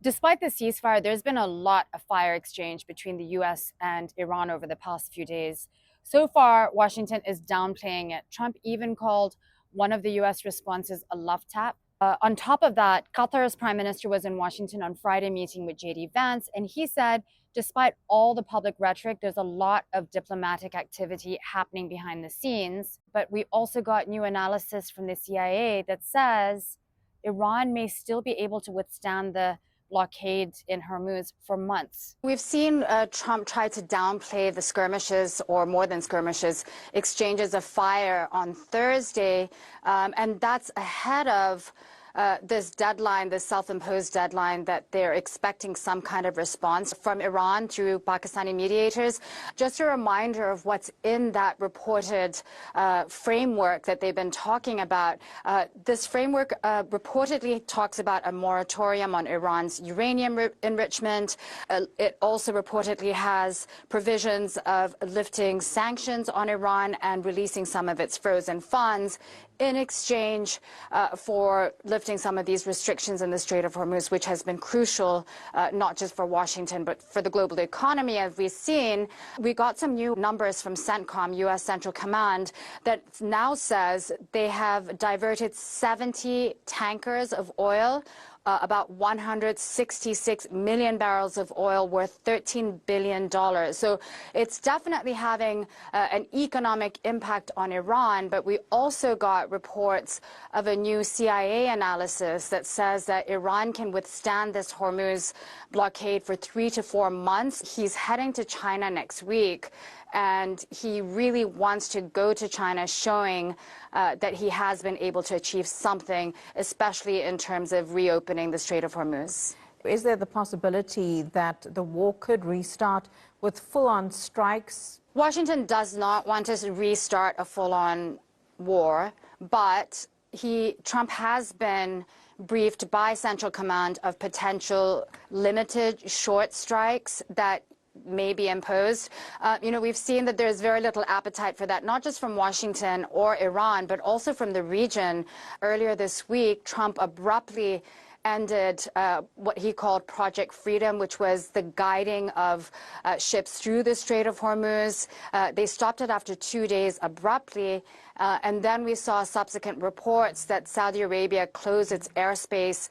Despite the ceasefire, there's been a lot of fire exchange between the U.S. and Iran over the past few days. So far, Washington is downplaying it. Trump even called one of the U.S. responses a love tap. On top of that, Qatar's prime minister was in Washington on Friday meeting with J.D. Vance, and he said, despite all the public rhetoric, there's a lot of diplomatic activity happening behind the scenes. But we also got new analysis from the CIA that says Iran may still be able to withstand the blockade in Hormuz for months. We've seen Trump try to downplay the skirmishes, or more than skirmishes, exchanges of fire on Thursday, and that's ahead of this deadline, this self-imposed deadline that they're expecting some kind of response from Iran through Pakistani mediators. Just a reminder of what's in that reported framework that they've been talking about. This framework reportedly talks about a moratorium on Iran's uranium enrichment. It also reportedly has provisions of lifting sanctions on Iran and releasing some of its frozen funds in exchange for lifting some of these restrictions in the Strait of Hormuz, which has been crucial not just for Washington, but for the global economy. As we've seen, we got some new numbers from CENTCOM, U.S. Central Command, that now says they have diverted 70 tankers of oil, about 166 million barrels of oil worth $13 billion. So it's definitely having an economic impact on Iran, but we also got reports of a new CIA analysis that says that Iran can withstand this Hormuz blockade for 3 to 4 months. He's heading to China next week, and he really wants to go to China showing that he has been able to achieve something, especially in terms of reopening the Strait of Hormuz. Is there the possibility that the war could restart with full-on strikes? Washington does not want to restart a full-on war, but Trump has been briefed by Central Command of potential limited short strikes that may be imposed. We've seen that there's very little appetite for that, not just from Washington or Iran, but also from the region. Earlier this week, Trump abruptly ended what he called Project Freedom, which was the guiding of ships through the Strait of Hormuz. They stopped it after 2 days abruptly, and then we saw subsequent reports that Saudi Arabia closed its airspace,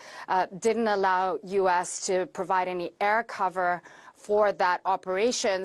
didn't allow U.S. to provide any air cover for that operation.